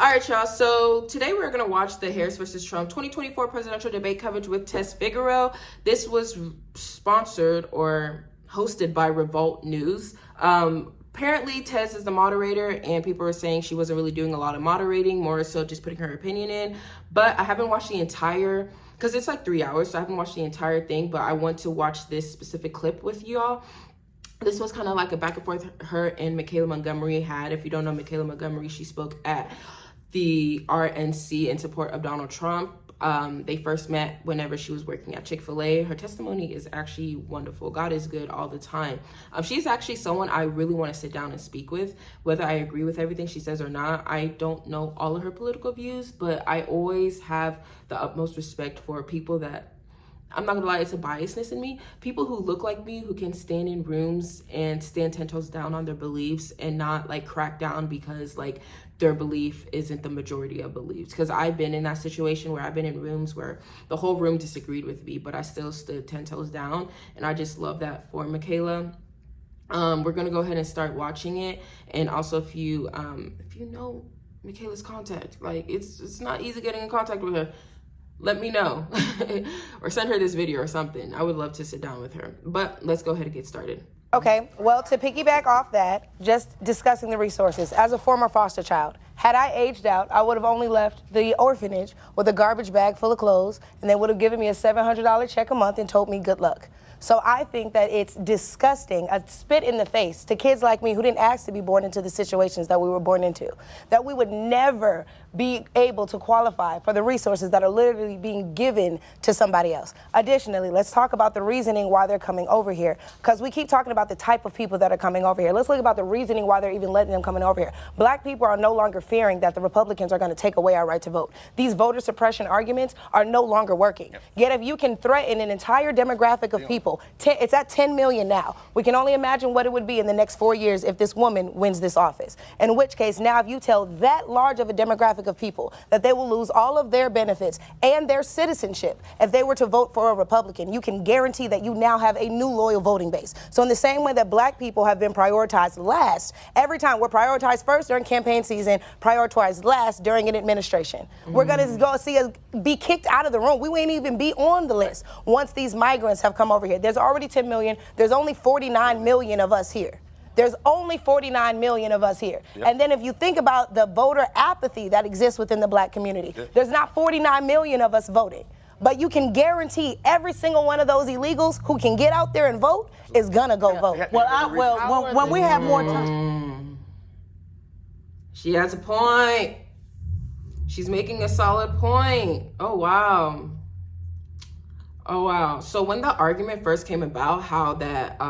All right, y'all. So today we're going to watch the Harris versus Trump 2024 presidential debate coverage with TEZ FIGARO. This was sponsored or hosted by Revolt News. Apparently, TEZ is the moderator, and people are saying she wasn't really doing a lot of moderating, more so just putting her opinion in. But I haven't watched the entire, because it's like 3 hours, so I haven't watched the entire thing, but I want to watch this specific clip with y'all. This was kind of like a back and forth her and MICHAELA Montgomery had. If you don't know MICHAELA Montgomery, she spoke at the RNC in support of Donald Trump. They first met whenever she was working at Chick-fil-A. Her testimony is actually wonderful. God is good all the time. She's actually someone I really want to sit down and speak with, whether I agree with everything she says or not. I don't know all of her political views, but I always have the utmost respect for people that, I'm not gonna lie, it's a biasness in me. People who look like me, who can stand in rooms and stand 10 toes down on their beliefs and not like crack down because like their belief isn't the majority of beliefs. Because I've been in that situation where I've been in rooms where the whole room disagreed with me, but I still stood 10 toes down. And I just love that for MICHAELA. We're gonna go ahead and start watching it. And also if you know MICHAELA's contact, like it's not easy getting in contact with her, let me know or send her this video or something. I would love to sit down with her, but let's go ahead and get started. Okay, well, to piggyback off that, just discussing the resources. As a former foster child, had I aged out, I would have only left the orphanage with a garbage bag full of clothes, and they would have given me a $700 check a month and told me good luck. So I think that it's disgusting, a spit in the face to kids like me who didn't ask to be born into the situations that we were born into, that we would never be able to qualify for the resources that are literally being given to somebody else. Additionally, let's talk about the reasoning why they're coming over here, because we keep talking about the type of people that are coming over here. Let's look about the reasoning why they're even letting them coming over here. Black people are no longer fearing that the Republicans are going to take away our right to vote. These voter suppression arguments are no longer working. Yet if you can threaten an entire demographic of people, it's at 10 million now. We can only imagine what it would be in the next 4 years if this woman wins this office. In which case, now if you tell that large of a demographic of people that they will lose all of their benefits and their citizenship if they were to vote for a Republican, you can guarantee that you now have a new loyal voting base. So in the same way that black people have been prioritized last, every time we're prioritized first during campaign season, prioritized last during an administration. We're going to go see us be kicked out of the room. We won't even be on the list once these migrants have come over here. There's already 10 million. There's only 49 million of us here. There's only 49 million of us here. Yep. And then if you think about the voter apathy that exists within the black community, there's not 49 million of us voting. But you can guarantee every single one of those illegals who can get out there and vote is gonna go vote. When we have more time. She has a point. She's making a solid point. Oh, wow. Oh, wow. So when the argument first came about, how that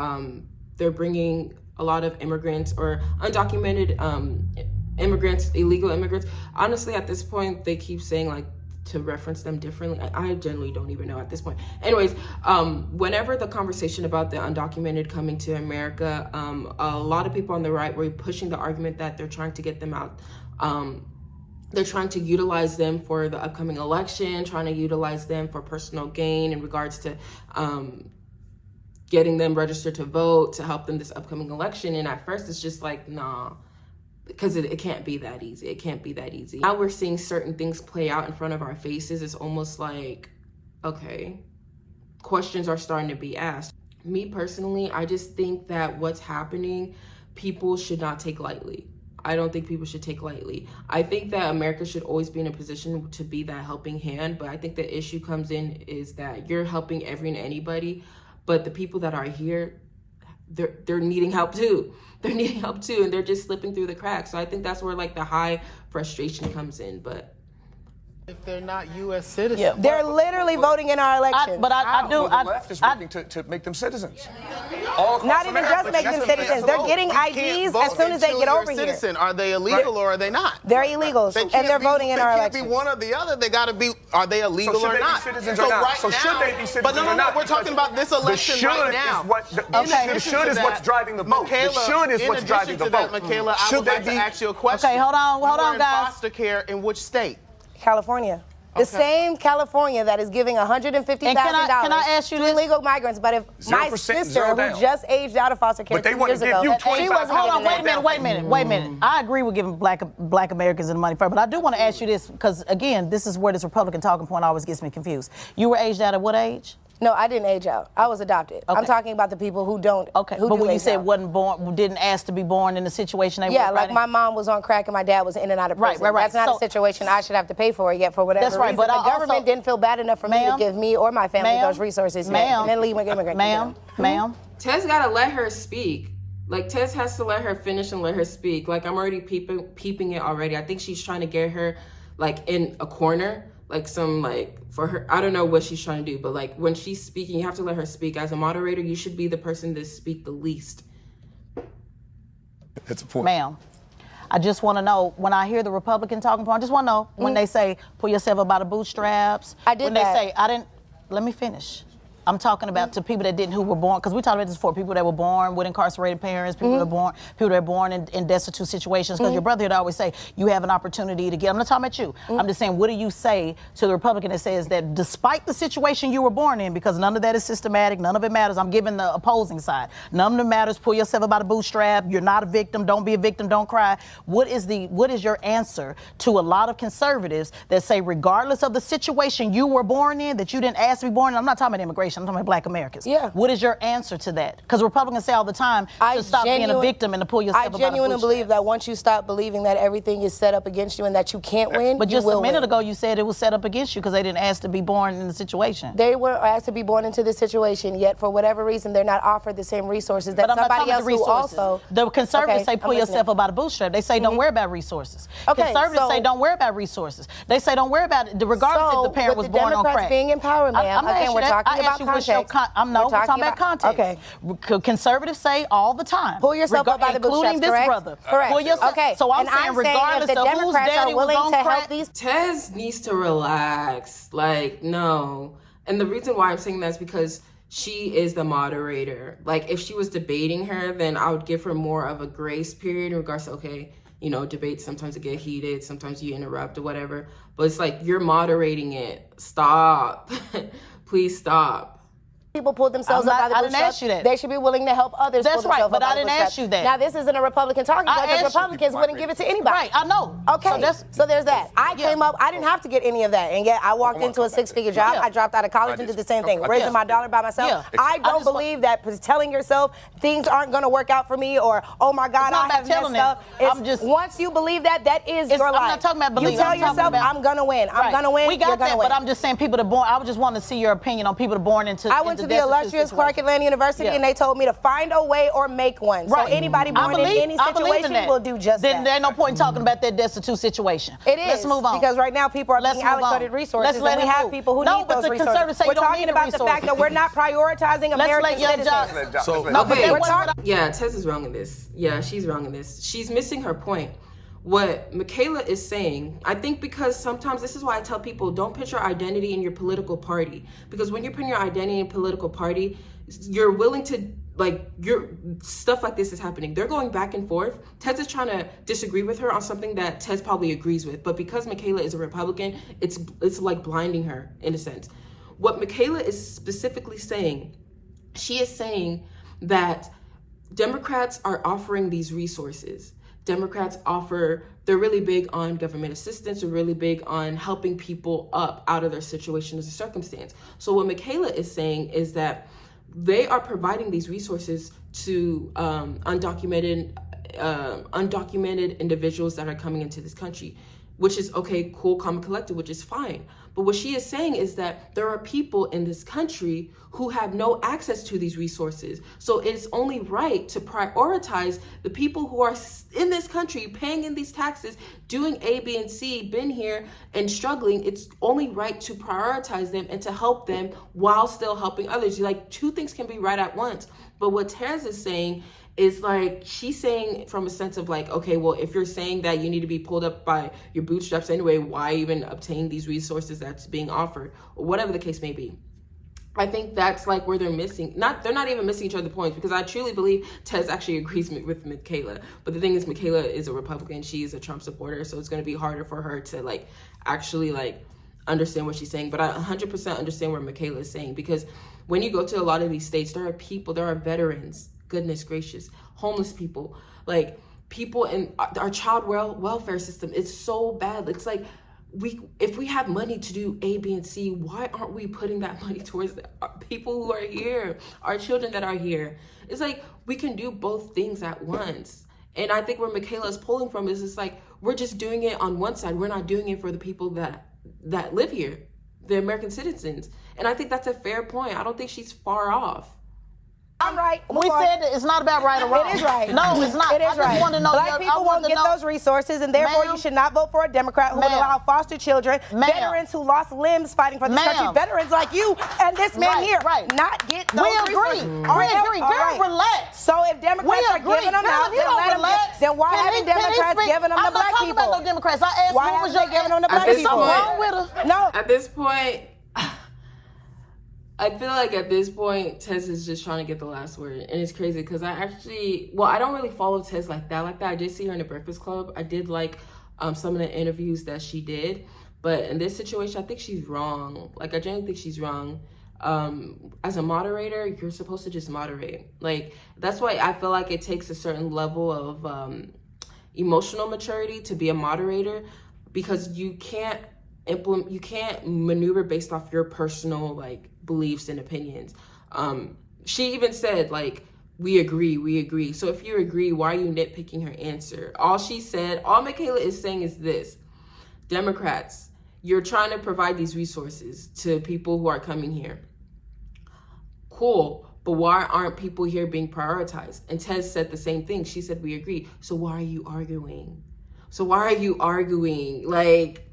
they're bringing a lot of immigrants or undocumented immigrants, illegal immigrants, honestly, at this point, they keep saying like to reference them differently. I generally don't even know at this point. Anyways, whenever the conversation about the undocumented coming to America, a lot of people on the right were pushing the argument that they're trying to get them out. They're trying to utilize them for the upcoming election, trying to utilize them for personal gain in regards to getting them registered to vote, to help them this upcoming election. And at first it's just like, nah, because it can't be that easy. It can't be that easy. Now we're seeing certain things play out in front of our faces. It's almost like, okay, questions are starting to be asked. Me personally, I just think that what's happening, people should not take lightly. I don't think people should take lightly. I think that America should always be in a position to be that helping hand, but I think the issue comes in is that you're helping every and anybody, but the people that are here, they're needing help too. They're needing help too, and they're just slipping through the cracks. So I think that's where like the high frustration comes in, but if they're not U.S. citizens. Yeah. They're literally voting in our elections. The left is working to make them citizens. Not even just make them citizens. They're getting IDs as soon as they get over here. Citizen. Are they illegal or are they not? They're illegals, and they're voting in our elections. They can't be one or the other. They got to be, are they illegal or not? So should they be citizens or not? So should they be citizens or not? But no, we're talking about this election right now. The should is what's driving the vote. The should is what's driving the vote. MICHAELA, I would like to ask you a question. Okay, hold on, guys. Foster care in which state? California. The same California that is giving $150,000 can I ask you to this? illegal migrants. But if my 0%, sister, zero who down. just aged out of foster care But they 2 wanna years give ago, you she wasn't Hold on, getting wait a minute. I agree with giving black Americans the money first, but I do want to ask you this, because again, this is where this Republican talking point always gets me confused. You were aged out at what age? No, I didn't age out. I was adopted. Okay. I'm talking about the people who don't. Okay, who but do when you age said out. wasn't born, didn't ask to be born in the situation they were Yeah, right like in? my mom was on crack and my dad was in and out of prison. Right. That's not So- a situation I should have to pay for, yet for whatever That's right, reason. but the I also- government didn't feel bad enough for me to Ma'am? give me or my family Ma'am? those resources yet. Ma'am? And then leave immigrant. Ma'am? Tez gotta let her speak. Like, Tez has to let her finish and let her speak. Like, I'm already peeping it already. I think she's trying to get her, like, in a corner. Like, for her, I don't know what she's trying to do. But, like, when she's speaking, you have to let her speak. As a moderator, you should be the person to speak the least. That's a point. Ma'am, I just want to know, when I hear the Republican talking point, I just want to know when they say, pull yourself up by the bootstraps. I did when that. They say, let me finish. I'm talking about to people that who were born, because we talked about this before, people that were born with incarcerated parents, people that are born in destitute situations, because your brother would always say, you have an opportunity to get, I'm not talking about you, I'm just saying, what do you say to the Republican that says that despite the situation you were born in, because none of that is systematic, none of it matters, I'm giving the opposing side, none of it matters, pull yourself up by the bootstrap, you're not a victim, don't be a victim, don't cry. What is your answer to a lot of conservatives that say, regardless of the situation you were born in, that you didn't ask to be born in, I'm not talking about immigration, I'm talking about black Americans. Yeah. What is your answer to that? Because Republicans say all the time to stop being a victim and to pull yourself up by the genuinely bootstraps. believe that once you stop believing that everything is set up against you and that you can't win, But you just will a minute win. ago, you said it was set up against you because they didn't ask to be born in the situation. They were asked to be born into this situation, yet for whatever reason, they're not offered the same resources that But I'm not somebody talking else about the who resources. also. The conservatives Okay, say I'm pull listening. yourself up by the bootstrap. They say don't worry about resources. Okay, Conservatives so- say don't worry about resources. They say don't worry about it, regardless So, if the parent with was the born on Democrats crack. being in power, ma'am, again, we're talking about context. We're talking about context. Okay. Conservatives say all the time. Pull yourself up by the bootstraps, including this correct? brother. Correct. Pull yourself. Okay. So I'm And saying if regardless the of whose Democrats daddy are was willing on to help crack. these. Tez needs to relax. Like, no. And the reason why I'm saying that is because she is the moderator. Like, if she was debating her, then I would give her more of a grace period in regards to, okay, you know, debates sometimes it get heated, sometimes you interrupt or whatever. But it's like, you're moderating it. Stop. Please stop. People pull themselves up by the I didn't bootstraps. ask you that. They should be willing to help others That's pull right, themselves but up by I the didn't bootstraps. ask you that. Now, this isn't a Republican talking point because asked you. Republicans wouldn't give it to anybody. Right, I know. Okay, so there's that. I came up, I didn't have to get any of that, and yet I walked into a six-figure job. Yeah. I dropped out of college and did the same thing, raising my dollar by myself. Yeah. I don't believe that telling yourself things aren't going to work out for me or, oh my God, It's not I about have messed telling it. up. I'm just- Once you believe that, that is your I'm life. not talking about belief. You tell I'm talking yourself, about- I'm going to win. I'm Right. going to win. We got You're that, gonna win. but I'm just saying people that born. I would just want to see your opinion on people that born into. I went to the destitute illustrious Clark situations. Atlanta University, Yeah. and they told me to find a way or make one. Right. So anybody I born in believe- any I believe in situation that. will do just Then that. there ain't no point in talking about that destitute situation. It is. Let's move on. Because right now people are Let's being move on. allocated resources, Let's let and we it have move. people who No, need but those the resources. conservatives say We're you don't talking need the about the fact resources. that we're not prioritizing American let young citizens. John- So, No, but Okay. that We're wasn't talking- Yeah, Tez is wrong in this. Yeah, she's wrong in this. She's missing her point. What MICHAELA is saying, I think, because sometimes this is why I tell people, don't put your identity in your political party. Because when you're putting your identity in a political party, you're willing to, like, stuff like this is happening. They're going back and forth. Tez is trying to disagree with her on something that Tez probably agrees with. But because MICHAELA is a Republican, it's like blinding her in a sense. What MICHAELA is specifically saying, she is saying that Democrats are offering these resources. Democrats they're really big on government assistance, they're really big on helping people up out of their situation as a circumstance. So what MICHAELA is saying is that they are providing these resources to undocumented individuals that are coming into this country, which is okay, cool, calm, and collected, which is fine. But what she is saying is that there are people in this country who have no access to these resources. So it's only right to prioritize the people who are in this country, paying in these taxes, doing A, B, and C, been here and struggling. It's only right to prioritize them and to help them while still helping others. Like, two things can be right at once. But what Tez is saying is, like, she's saying from a sense of like, okay, well, if you're saying that you need to be pulled up by your bootstraps anyway, why even obtain these resources that's being offered, or whatever the case may be. I think that's like where they're not even missing each other's points, because I truly believe Tez actually agrees with MICHAELA. But the thing is, MICHAELA is a Republican, she is a Trump supporter, so it's going to be harder for her to like actually like understand what she's saying, but I 100% understand what Michaela is saying, because when you go to a lot of these states, there are veterans, goodness gracious, homeless people, like people in our child welfare system. It's so bad. It's like, if we have money to do A, B, and C, why aren't we putting that money towards the people who are here, our children that are here? It's like, we can do both things at once. And I think where Michaela is pulling from is, it's like, we're just doing it on one side. We're not doing it for the people that live here, the American citizens. And I think that's a fair point. I don't think she's far off. I'm right. We said that it's not about right or wrong. It is right. No, it's not. It is right. Want to know, Black people won't get those resources, and therefore you should not vote for a Democrat who would allow foster children, veterans who lost limbs fighting for this country, veterans like you and this man here, not get those resources. We agree. Girl, relax. So if Democrats are giving them out, then why haven't Democrats given them to black people? I'm not talking about no Democrats. I asked why haven't they given them to black people? What's wrong with her? No. At this point, I feel like at this point, TEZ is just trying to get the last word. And it's crazy because I don't really follow TEZ like that. I did see her in the Breakfast Club. I did like some of the interviews that she did. But in this situation, I think she's wrong. Like, I genuinely think she's wrong. As a moderator, you're supposed to just moderate. Like, that's why I feel like it takes a certain level of emotional maturity to be a moderator, because you can't maneuver based off your personal, like, beliefs and opinions. She even said, like, we agree. So if you agree, why are you nitpicking her answer? All Michaela is saying is this: Democrats, you're trying to provide these resources to people who are coming here. Cool, but why aren't people here being prioritized? And TEZ said the same thing. She said, we agree. So why are you arguing? Like,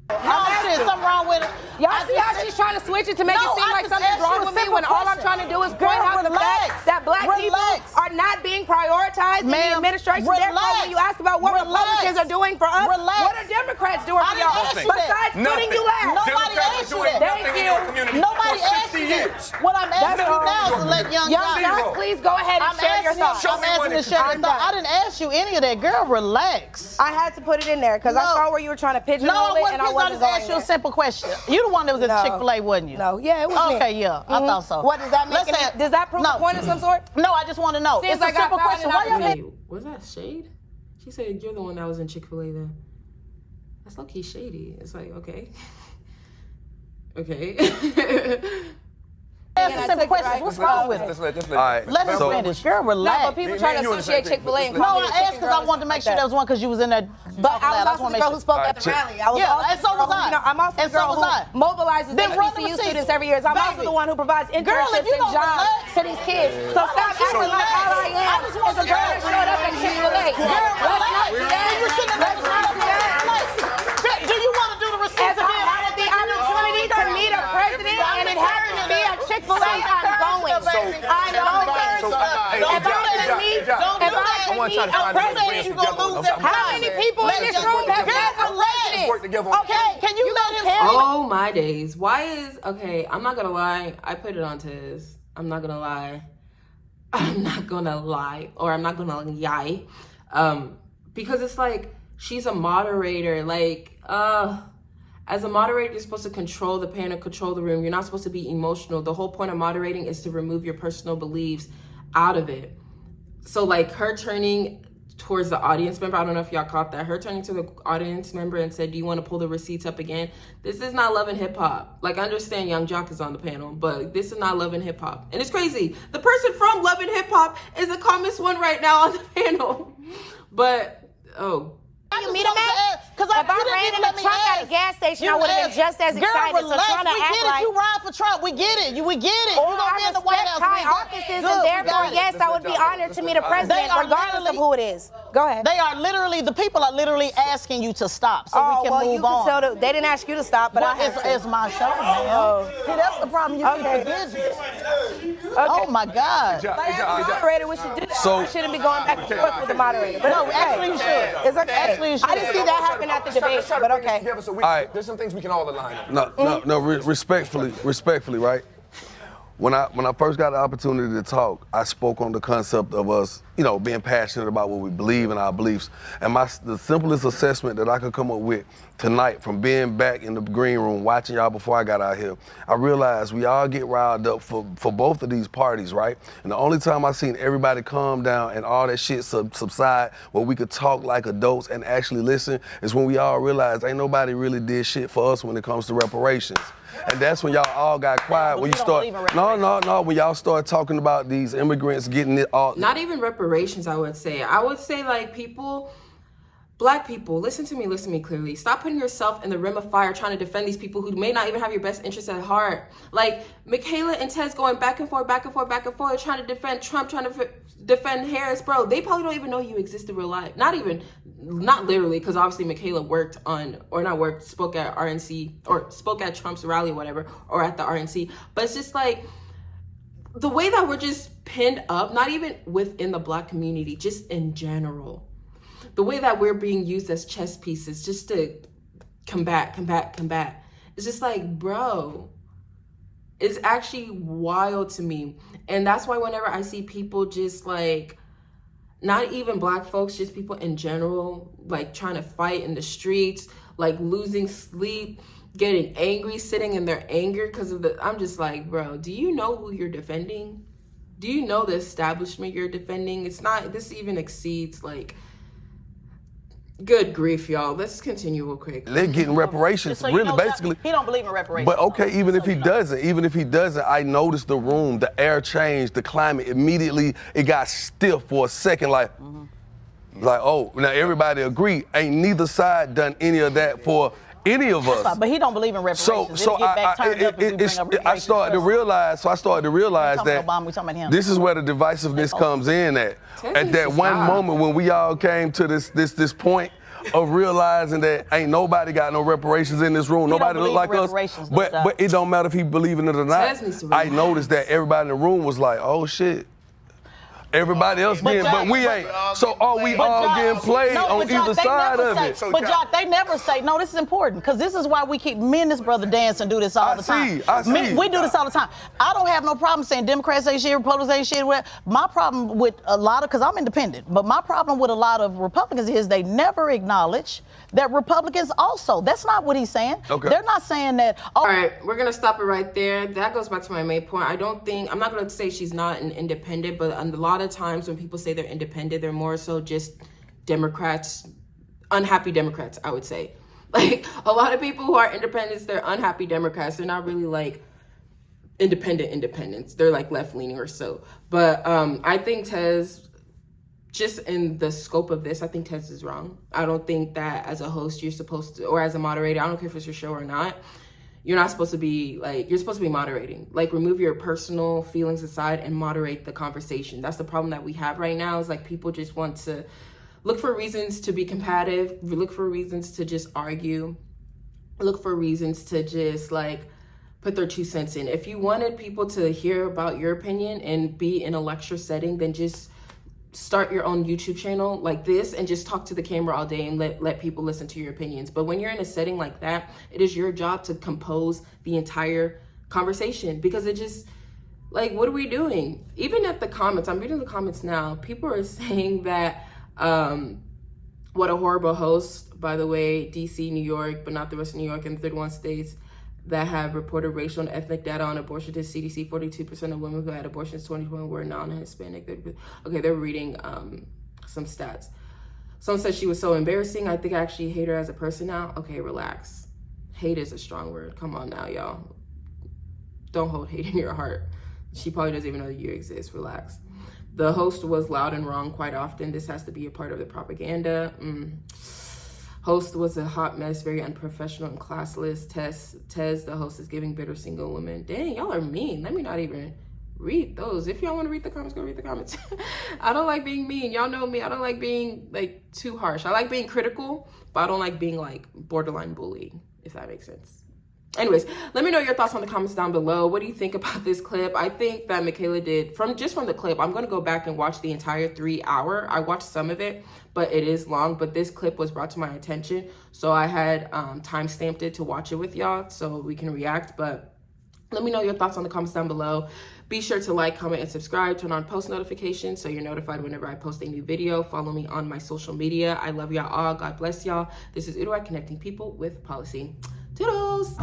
There's something wrong with it. Y'all see how she's trying to switch it to make it seem like something's wrong with me, when all I'm trying to do is point out the fact that black people are not being prioritized in the administration. Therefore, when you ask about what Republicans are doing for us, what are Democrats doing for y'all? Besides putting you last. Nobody asked you that. Thank you. Nobody asked you that. What I'm asking you now is to let Young John, please go ahead and share your thoughts. I'm asking to share your thoughts. I didn't ask you any of that. Girl, relax. I had to put it in there because I saw where you were trying to pigeonhole it, and I wasn't going there. You a simple question. You the one that was at Chick-fil-A, wasn't you? No, yeah, it was me. Okay, yeah, I thought so. What does that make? Does that prove a point of some sort? No, I just want to know. It's a simple question. Wait, was that shade? She said you're the one that was in Chick-fil-A then. That's low-key shady. It's like, okay. That's a simple question. What's wrong with it? All right. Let us finish. Girl, relax. No, but people try to associate Chick-fil-A. No, I asked because I wanted to make sure there was one because you was in there. But I was also the girl who spoke at the rally. I was also and so was I. I'm also the girl who mobilizes HBCU students every year. I'm also the one who provides internships and jobs to these kids. So stop acting like all I am is a girl that showed up at Chick-fil-A. Let's not do that. Let's not do that. Do you want to do the receipts again? If I had the opportunity to meet a president and it happened to be at Chick-fil-A, I'm going. I'm going. If I can meet a president, you gonna lose that. How many people in this room have met a president? Okay, can you let him tell me? Oh my days. I'm not gonna lie. I put it on TEZ. I'm not gonna lie. Because it's like, she's a moderator. Like, as a moderator, you're supposed to control the panel, control the room. You're not supposed to be emotional. The whole point of moderating is to remove your personal beliefs out of it. So, like, her turning towards the audience member, I don't know if y'all caught that. Her turning to the audience member and said, do you want to pull the receipts up again? This is not Love and Hip Hop. Like, I understand Young Jock is on the panel, but this is not Love and Hip Hop. And it's crazy. The person from Love and Hip Hop is the calmest one right now on the panel. But, you meet him at? Because if I ran into Trump at a gas station, I would have been just as excited. Girl, relax. So we get it. You ride for Trump. We get it. We get it. Or I respect high offices, and therefore, yes, I would be honored to meet a president, regardless of who it is. Go ahead. The people are literally asking you to stop so we can move on. They didn't ask you to stop, but it's my show, man. See, that's the problem. You keep business. Oh my God. Moderator, we should do that. We shouldn't be going back and forth with the moderator. But no, actually you should. It's okay. I didn't see that happen at the debate, but okay. All right. There's some things we can all align on. No, respectfully, right? When I first got the opportunity to talk, I spoke on the concept of us, being passionate about what we believe in our beliefs. And the simplest assessment that I could come up with tonight from being back in the green room, watching y'all before I got out here, I realized we all get riled up for both of these parties, right? And the only time I seen everybody calm down and all that shit subside where we could talk like adults and actually listen is when we all realized ain't nobody really did shit for us when it comes to reparations. And that's when y'all all got quiet when you start. No. When y'all start talking about these immigrants getting it all. Not even reparations, I would say. I would say like people, Black people, listen to me clearly. Stop putting yourself in the rim of fire trying to defend these people who may not even have your best interests at heart. Like MICHAELA and TEZ going back and forth, trying to defend Trump, trying to defend Harris, bro. They probably don't even know you exist in real life. Not literally, because obviously MICHAELA spoke at RNC or spoke at Trump's rally or whatever, or at the RNC. But it's just like the way that we're just pinned up, not even within the Black community, just in general. The way that we're being used as chess pieces just to combat. It's just like, bro, it's actually wild to me. And that's why whenever I see people just like, not even Black folks, just people in general, like trying to fight in the streets, like losing sleep, getting angry, sitting in their anger because of I'm just like, bro, do you know who you're defending? Do you know the establishment you're defending? This even exceeds like, good grief, y'all. Let's continue real quick. They're getting reparations, So really, basically. He don't believe in reparations. But okay, even if he doesn't, I noticed the room, the air changed, the climate, immediately it got stiff for a second, like, oh, now everybody agree, ain't neither side done any of that for any of us. But he don't believe in reparations. So I started to realize that Obama, we talking about him. this is where the divisiveness comes in at that one moment when we all came to this point of realizing that ain't nobody got no reparations in this room. Nobody look like us. But it don't matter if he believe in it or not. I noticed that everybody in the room was like, oh shit. Everybody else getting, but we ain't. So are we all getting played on either side of it? But Jock, they never say, no, this is important, because this is why we keep, me and this brother dance and do this all the time. I see. We do this all the time. I don't have no problem saying Democrats ain't shit, Republicans ain't shit. My problem with a lot of, because I'm independent, but my problem with a lot of Republicans is they never acknowledge that Republicans also. That's not what he's saying. Okay. They're not saying that. All right, we're going to stop it right there. That goes back to my main point. I'm not going to say she's not an independent, but a lot of times when people say they're independent, they're more so just Democrats, unhappy Democrats, I would say. Like, a lot of people who are independents, they're unhappy Democrats. They're not really like independents. They're like left-leaning or so. But I think TEZ, just in the scope of this, I think TEZ is wrong. I don't think that as a host you're supposed to, or as a moderator, I don't care if it's your show or not, you're not supposed to be like, you're supposed to be moderating. Like, remove your personal feelings aside and moderate the conversation. That's the problem that we have right now, is like people just want to look for reasons to be combative, look for reasons to just argue, look for reasons to just like put their 2 cents in. If you wanted people to hear about your opinion and be in a lecture setting, then just start your own YouTube channel like this and just talk to the camera all day and let people listen to your opinions. But when you're in a setting like that, it is your job to compose the entire conversation, because it just, like, what are we doing? Even at the comments, I'm reading the comments now, people are saying that, what a horrible host, by the way, DC, New York, but not the rest of New York and the 31 states that have reported racial and ethnic data on abortion to CDC. 42% of women who had abortions in 2020 were non-Hispanic. Okay, they're reading some stats. Someone said she was so embarrassing. I think I actually hate her as a person now. Okay, relax. Hate is a strong word. Come on now, y'all. Don't hold hate in your heart. She probably doesn't even know that you exist. Relax. The host was loud and wrong quite often. This has to be a part of the propaganda. Host was a hot mess, very unprofessional and classless. TEZ, the host, is giving bitter single women. Dang, y'all are mean. Let me not even read those. If y'all want to read the comments, go read the comments. I don't like being mean. Y'all know me. I don't like being like too harsh. I like being critical, but I don't like being like borderline bully, if that makes sense. Anyways, let me know your thoughts on the comments down below. What do you think about this clip? I think that MICHAELA did, from the clip, I'm going to go back and watch the entire 3 hour. I watched some of it, but it is long. But this clip was brought to my attention, so I had time stamped it to watch it with y'all so we can react. But Let me know your thoughts on the comments down below. Be sure to like, comment, and subscribe. Turn on post notifications so you're notified whenever I post a new video. Follow me on my social media. I love y'all all. God bless y'all. This is Udoy, connecting people with policy. Toodles!